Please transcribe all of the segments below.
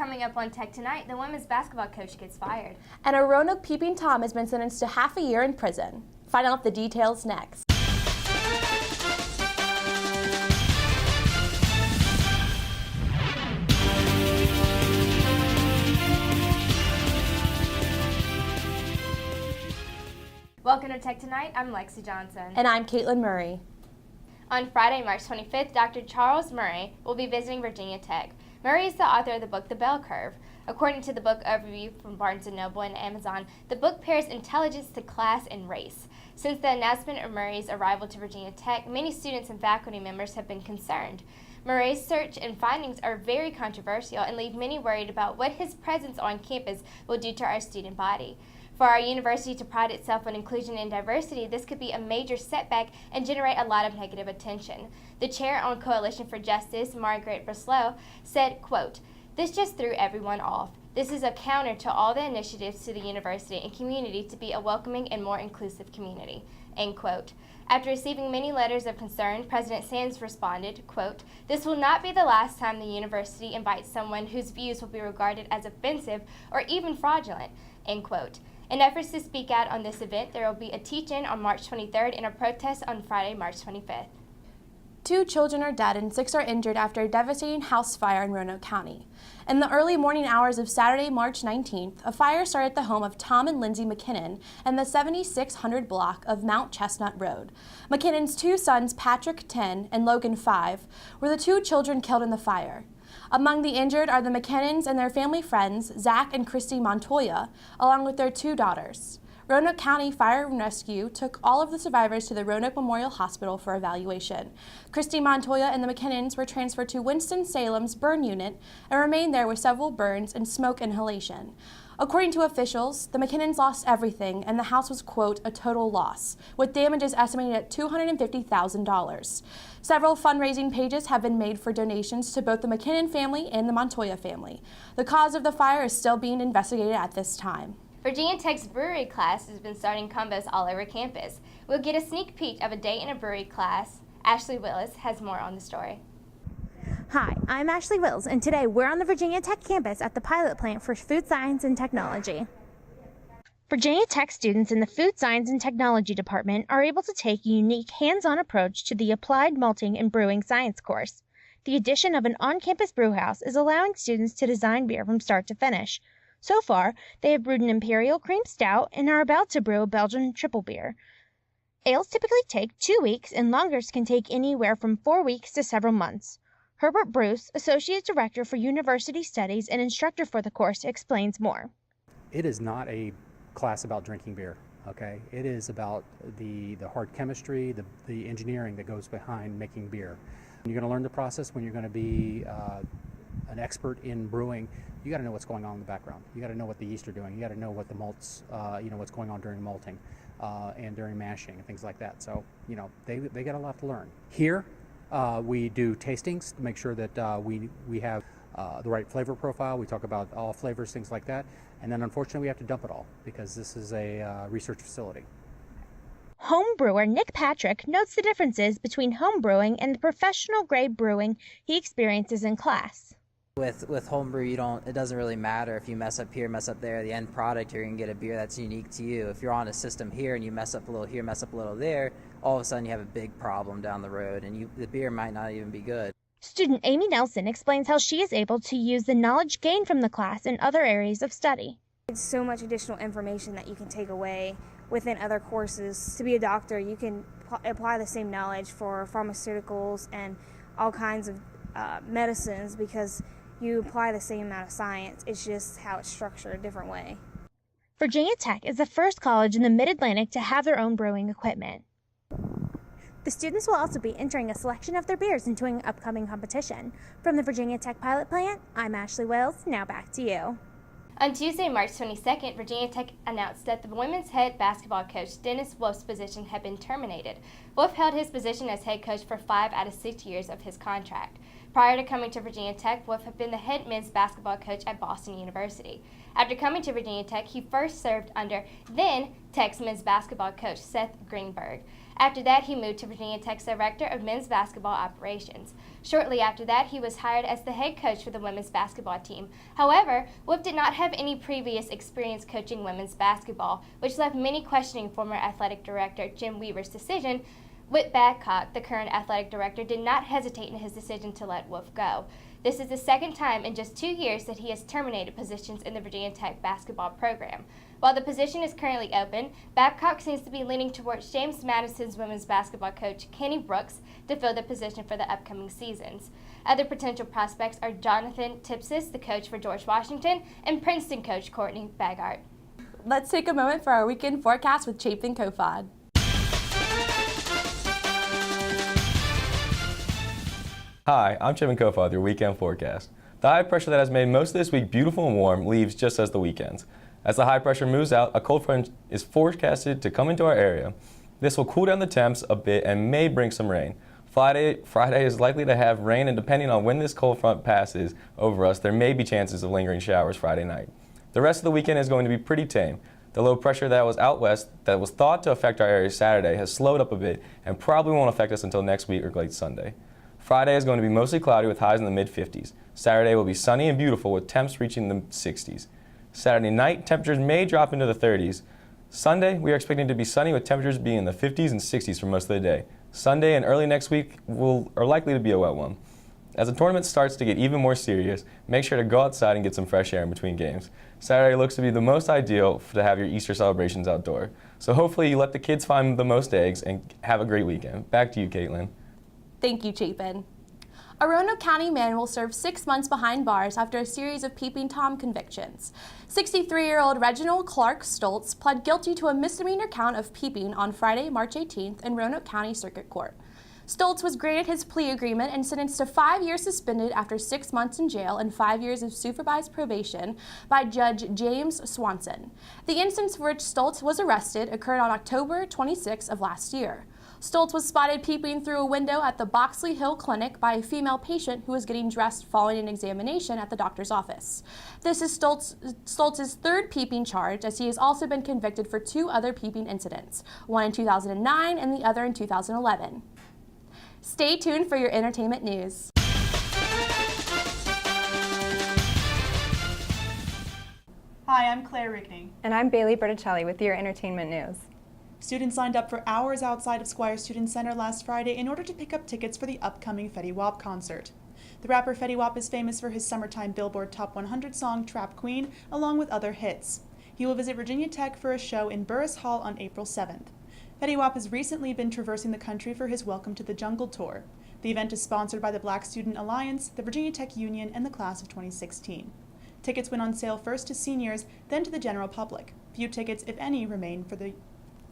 Coming up on Tech Tonight, the women's basketball coach gets fired. And a Roanoke peeping Tom has been sentenced to half a year in prison. Find out the details next. Welcome to Tech Tonight. I'm Lexi Johnson. And I'm Caitlin Murray. On Friday, March 25th, Dr. Charles Murray will be visiting Virginia Tech. Murray is the author of the book, The Bell Curve. According to the book overview from Barnes & Noble and Amazon, the book pairs intelligence to class and race. Since the announcement of Murray's arrival to Virginia Tech, many students and faculty members have been concerned. Murray's search and findings are very controversial and leave many worried about what his presence on campus will do to our student body. For our university to pride itself on inclusion and diversity, this could be a major setback and generate a lot of negative attention. The chair on Coalition for Justice, Margaret Breslow, said, quote, "This just threw everyone off. This is a counter to all the initiatives to the university and community to be a welcoming and more inclusive community," end quote. After receiving many letters of concern, President Sands responded, quote, "This will not be the last time the university invites someone whose views will be regarded as offensive or even fraudulent," end quote. In efforts to speak out on this event, there will be a teach-in on March 23rd and a protest on Friday, March 25th. 2 children are dead and 6 are injured after a devastating house fire in Roanoke County. In the early morning hours of Saturday, March 19th, a fire started at the home of Tom and Lindsay McKinnon in the 7600 block of Mount Chestnut Road. McKinnon's 2 sons, Patrick, 10, and Logan, 5, were the 2 children killed in the fire. Among the injured are the McKinnons and their family friends, Zach and Christy Montoya, along with their 2 daughters. Roanoke County Fire and Rescue took all of the survivors to the Roanoke Memorial Hospital for evaluation. Christy Montoya and the McKinnons were transferred to Winston-Salem's burn unit and remained there with several burns and smoke inhalation. According to officials, the McKinnons lost everything and the house was, quote, a total loss, with damages estimated at $250,000. Several fundraising pages have been made for donations to both the McKinnon family and the Montoya family. The cause of the fire is still being investigated at this time. Virginia Tech's brewery class has been starting combos all over campus. We'll get a sneak peek of a day in a brewery class. Ashley Willis has more on the story. Hi, I'm Ashley Wills, and today we're on the Virginia Tech campus at the pilot plant for food science and technology. Virginia Tech students in the Food Science and Technology Department are able to take a unique hands-on approach to the Applied Malting and Brewing Science course. The addition of an on-campus brewhouse is allowing students to design beer from start to finish. So far, they have brewed an Imperial Cream Stout and are about to brew a Belgian triple beer. Ales typically take 2 weeks, and lagers can take anywhere from 4 weeks to several months. Herbert Bruce, Associate Director for University Studies and instructor for the course, explains more. It is not a class about drinking beer, okay? It is about the hard chemistry, the engineering that goes behind making beer. You're going to learn the process when you're going to be an expert in brewing. You got to know what's going on in the background. You got to know what the yeast are doing. You got to know what the malts, what's going on during malting and during mashing and things like that. So, they got a lot to learn. Here, we do tastings to make sure that we have the right flavor profile. We talk about all flavors, things like that. And then unfortunately we have to dump it all because this is a research facility. Home brewer Nick Patrick notes the differences between home brewing and the professional grade brewing he experiences in class. With homebrew, it doesn't really matter if you mess up here, mess up there. The end product, you're going to get a beer that's unique to you. If you're on a system here and you mess up a little here, mess up a little there, all of a sudden you have a big problem down the road and the beer might not even be good. Student Amy Nelson explains how she is able to use the knowledge gained from the class in other areas of study. It's so much additional information that you can take away within other courses. To be a doctor, you can apply the same knowledge for pharmaceuticals and all kinds of medicines because you apply the same amount of science. It's just how it's structured a different way. Virginia Tech is the first college in the Mid-Atlantic to have their own brewing equipment. The students will also be entering a selection of their beers into an upcoming competition. From the Virginia Tech pilot plant, I'm Ashley Wells. Now back to you. On Tuesday, March 22nd, Virginia Tech announced that the women's head basketball coach, Dennis Wolf's position had been terminated. Wolf held his position as head coach for 5 out of 6 years of his contract. Prior to coming to Virginia Tech, Wolf had been the head men's basketball coach at Boston University. After coming to Virginia Tech, he first served under then Tech's men's basketball coach Seth Greenberg. After that, he moved to Virginia Tech's director of men's basketball operations. Shortly after that, he was hired as the head coach for the women's basketball team. However, Wolf did not have any previous experience coaching women's basketball, which left many questioning former athletic director Jim Weaver's decision. Whit Badcock, the current athletic director, did not hesitate in his decision to let Wolf go. This is the second time in just 2 years that he has terminated positions in the Virginia Tech basketball program. While the position is currently open, Babcock seems to be leaning towards James Madison's women's basketball coach, Kenny Brooks, to fill the position for the upcoming seasons. Other potential prospects are Jonathan Tipsis, the coach for George Washington, and Princeton coach Courtney Bagart. Let's take a moment for our weekend forecast with Chapin Kofod. Hi, I'm Chapin Kofod with your weekend forecast. The high pressure that has made most of this week beautiful and warm leaves just as the weekends. As the high pressure moves out, a cold front is forecasted to come into our area. This will cool down the temps a bit and may bring some rain. Friday is likely to have rain, and depending on when this cold front passes over us, there may be chances of lingering showers Friday night. The rest of the weekend is going to be pretty tame. The low pressure that was out west that was thought to affect our area Saturday has slowed up a bit and probably won't affect us until next week or late Sunday. Friday is going to be mostly cloudy with highs in the mid-50s. Saturday will be sunny and beautiful with temps reaching the 60s. Saturday night, temperatures may drop into the 30s. Sunday, we are expecting to be sunny with temperatures being in the 50s and 60s for most of the day. Sunday and early next week are likely to be a wet one. As the tournament starts to get even more serious, make sure to go outside and get some fresh air in between games. Saturday looks to be the most ideal to have your Easter celebrations outdoor. So hopefully you let the kids find the most eggs and have a great weekend. Back to you, Caitlin. Thank you, Chapin. A Roanoke County man will serve 6 months behind bars after a series of peeping Tom convictions. 63-year-old Reginald Clark Stoltz pled guilty to a misdemeanor count of peeping on Friday, March 18th in Roanoke County Circuit Court. Stoltz was granted his plea agreement and sentenced to 5 years suspended after 6 months in jail and 5 years of supervised probation by Judge James Swanson. The instance for which Stoltz was arrested occurred on October 26 of last year. Stoltz was spotted peeping through a window at the Boxley Hill Clinic by a female patient who was getting dressed following an examination at the doctor's office. This is Stoltz's third peeping charge, as he has also been convicted for 2 other peeping incidents, one in 2009 and the other in 2011. Stay tuned for your entertainment news. Hi, I'm Claire Rickney. And I'm Bailey Berticelli with your entertainment news. Students lined up for hours outside of Squire Student Center last Friday in order to pick up tickets for the upcoming Fetty Wap concert. The rapper Fetty Wap is famous for his summertime Billboard Top 100 song Trap Queen, along with other hits. He will visit Virginia Tech for a show in Burris Hall on April 7th. Fetty Wap has recently been traversing the country for his Welcome to the Jungle tour. The event is sponsored by the Black Student Alliance, the Virginia Tech Union, and the class of 2016. Tickets went on sale first to seniors, then to the general public. Few tickets, if any, remain for the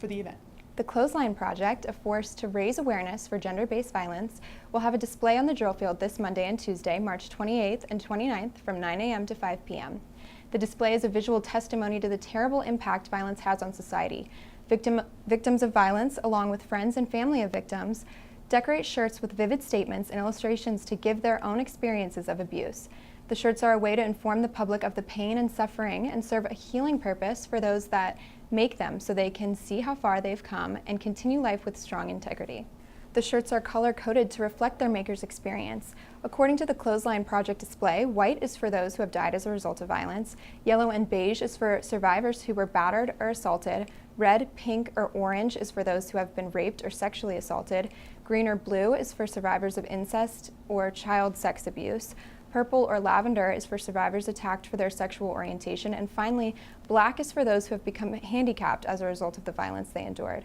event. The Clothesline Project, a force to raise awareness for gender-based violence, will have a display on the drill field this Monday and Tuesday, March 28th and 29th from 9 a.m. to 5 p.m. The display is a visual testimony to the terrible impact violence has on society. Victims of violence, along with friends and family of victims, decorate shirts with vivid statements and illustrations to give their own experiences of abuse. The shirts are a way to inform the public of the pain and suffering and serve a healing purpose for those that make them so they can see how far they've come and continue life with strong integrity. The shirts are color-coded to reflect their maker's experience. According to the Clothesline Project display, white is for those who have died as a result of violence, yellow and beige is for survivors who were battered or assaulted, red, pink, or orange is for those who have been raped or sexually assaulted, green or blue is for survivors of incest or child sex abuse, purple or lavender is for survivors attacked for their sexual orientation, and finally, black is for those who have become handicapped as a result of the violence they endured.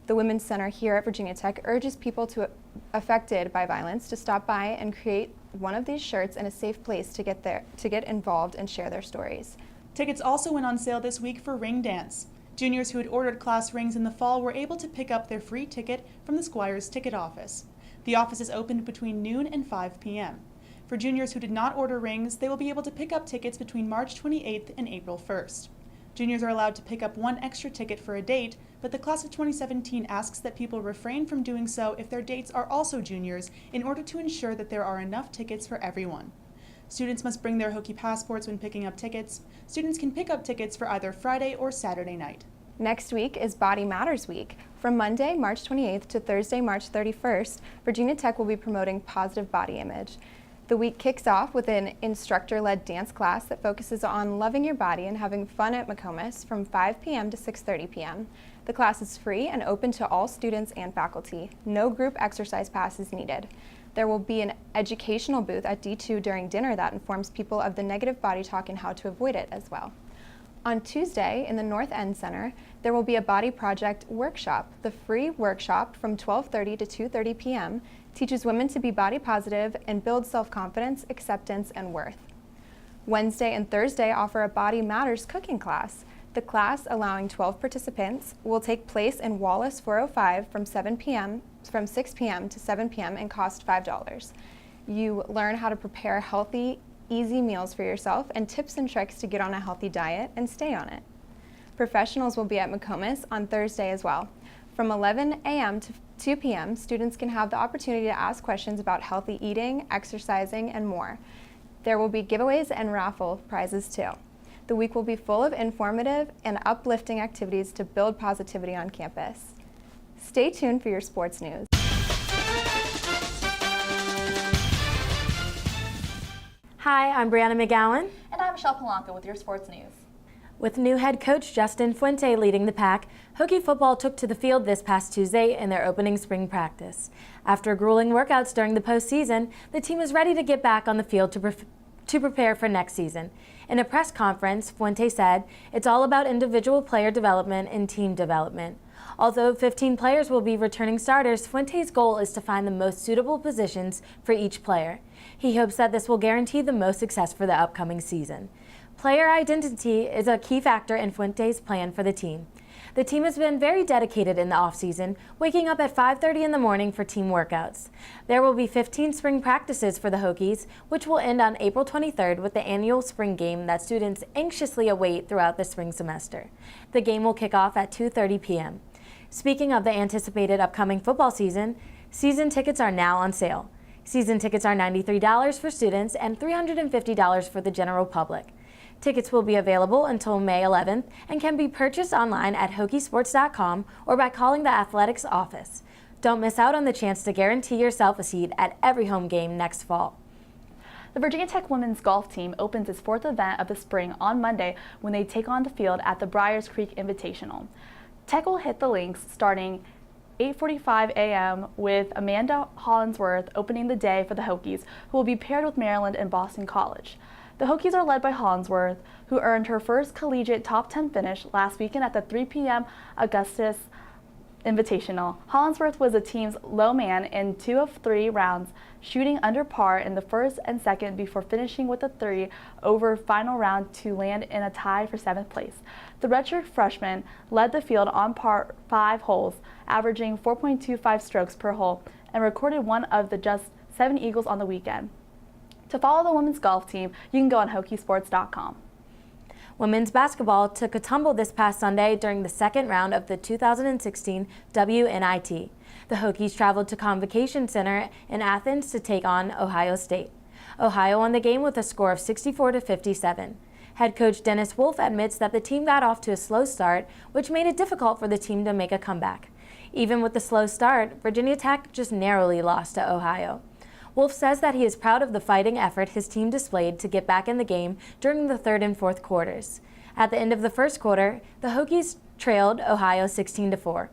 The Women's Center here at Virginia Tech urges people affected by violence to stop by and create one of these shirts in a safe place to get involved and share their stories. Tickets also went on sale this week for Ring Dance. Juniors who had ordered class rings in the fall were able to pick up their free ticket from the Squire's ticket office. The office is opened between noon and 5 p.m. For juniors who did not order rings, they will be able to pick up tickets between March 28th and April 1st. Juniors are allowed to pick up one extra ticket for a date, but the class of 2017 asks that people refrain from doing so if their dates are also juniors in order to ensure that there are enough tickets for everyone. Students must bring their Hokie passports when picking up tickets. Students can pick up tickets for either Friday or Saturday night. Next week is Body Matters Week. From Monday, March 28th to Thursday, March 31st, Virginia Tech will be promoting positive body image. The week kicks off with an instructor-led dance class that focuses on loving your body and having fun at McComas from 5 p.m. to 6:30 p.m. The class is free and open to all students and faculty. No group exercise pass is needed. There will be an educational booth at D2 during dinner that informs people of the negative body talk and how to avoid it as well. On Tuesday, in the North End Center, there will be a body project workshop. The free workshop from 12:30 to 2:30 p.m. teaches women to be body positive and build self-confidence, acceptance, and worth. Wednesday and Thursday offer a Body Matters cooking class. The class, allowing 12 participants, will take place in Wallace 405 from 6 p.m. to 7 p.m. and cost $5. You learn how to prepare healthy, easy meals for yourself and tips and tricks to get on a healthy diet and stay on it. Professionals will be at McComas on Thursday as well. From 11 a.m. to 2 p.m., students can have the opportunity to ask questions about healthy eating, exercising, and more. There will be giveaways and raffle prizes too. The week will be full of informative and uplifting activities to build positivity on campus. Stay tuned for your sports news. Hi, I'm Brianna McGowan. And I'm Michelle Polanco with your sports news. With new head coach Justin Fuente leading the pack, Hokie football took to the field this past Tuesday in their opening spring practice. After grueling workouts during the postseason, the team is ready to get back on the field to prepare for next season. In a press conference, Fuente said, "It's all about individual player development and team development." Although 15 players will be returning starters, Fuente's goal is to find the most suitable positions for each player. He hopes that this will guarantee the most success for the upcoming season. Player identity is a key factor in Fuente's plan for the team. The team has been very dedicated in the off-season, waking up at 5:30 in the morning for team workouts. There will be 15 spring practices for the Hokies, which will end on April 23rd with the annual spring game that students anxiously await throughout the spring semester. The game will kick off at 2:30 p.m. Speaking of the anticipated upcoming football season tickets are now on sale. Season tickets are $93 for students and $350 for the general public. Tickets will be available until May 11th and can be purchased online at Hokiesports.com or by calling the athletics office. Don't miss out on the chance to guarantee yourself a seat at every home game next fall. The Virginia Tech women's golf team opens its 4th event of the spring on Monday when they take on the field at the Briars Creek Invitational. Tech will hit the links starting 8:45 a.m. with Amanda Hollinsworth opening the day for the Hokies, who will be paired with Maryland and Boston College. The Hokies are led by Hollinsworth, who earned her first collegiate top 10 finish last weekend at the 3 p.m. Augustus Invitational. Hollinsworth was the team's low man in 2 of 3 rounds, shooting under par in the first and second before finishing with a 3 over final round to land in a tie for 7th place. The redshirt freshman led the field on par 5 holes, averaging 4.25 strokes per hole, and recorded one of the just 7 eagles on the weekend. To follow the women's golf team, you can go on Hokiesports.com. Women's basketball took a tumble this past Sunday during the second round of the 2016 WNIT. The Hokies traveled to Convocation Center in Athens to take on Ohio State. Ohio won the game with a score of 64-57. Head coach Dennis Wolf admits that the team got off to a slow start, which made it difficult for the team to make a comeback. Even with the slow start, Virginia Tech just narrowly lost to Ohio. Wolf says that he is proud of the fighting effort his team displayed to get back in the game during the 3rd and 4th quarters. At the end of the 1st quarter, the Hokies trailed Ohio 16-4.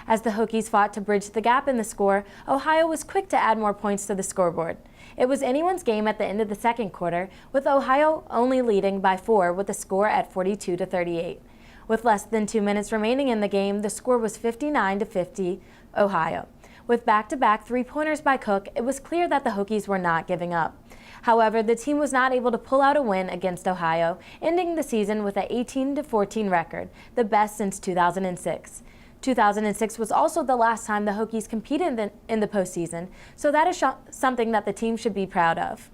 As the Hokies fought to bridge the gap in the score, Ohio was quick to add more points to the scoreboard. It was anyone's game at the end of the 2nd quarter, with Ohio only leading by 4 with the score at 42-38. With less than 2 minutes remaining in the game, the score was 59-50 Ohio. With back-to-back 3-pointers by Cook, it was clear that the Hokies were not giving up. However, the team was not able to pull out a win against Ohio, ending the season with an 18-14 record, the best since 2006. 2006 was also the last time the Hokies competed in the postseason, so that is something that the team should be proud of.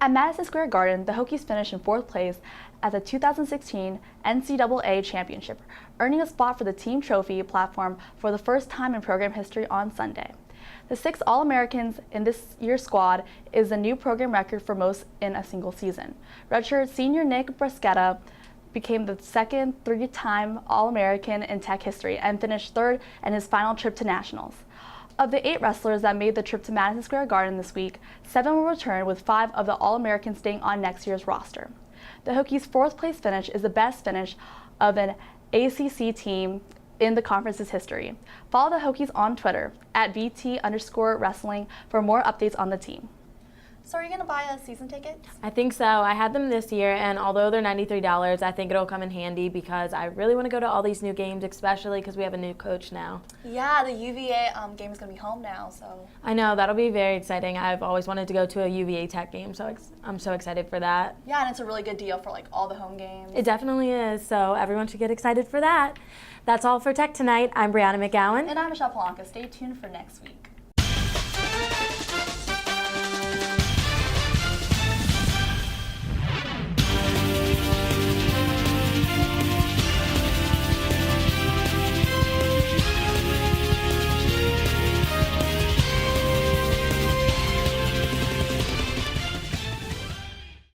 At Madison Square Garden, the Hokies finished in 4th place at the 2016 NCAA Championship, earning a spot for the team trophy platform for the first time in program history on Sunday. The 6 All-Americans in this year's squad is the new program record for most in a single season. Redshirt senior Nick Brusqueta became the second 3-time All-American in Tech history and finished 3rd in his final trip to nationals. Of the 8 wrestlers that made the trip to Madison Square Garden this week, 7 will return, with 5 of the All-Americans staying on next year's roster. The Hokies' 4th place finish is the best finish of an ACC team in the conference's history. Follow the Hokies on Twitter at VT_wrestling for more updates on the team. So are you going to buy a season ticket? I think so. I had them this year, and although they're $93, I think it'll come in handy because I really want to go to all these new games, especially because we have a new coach now. Yeah, the UVA game is going to be home now, so. I know, that'll be very exciting. I've always wanted to go to a UVA Tech game, so I'm so excited for that. Yeah, and it's a really good deal for like all the home games. It definitely is, so everyone should get excited for that. That's all for Tech Tonight. I'm Brianna McGowan. And I'm Michelle Polanca. Stay tuned for next week.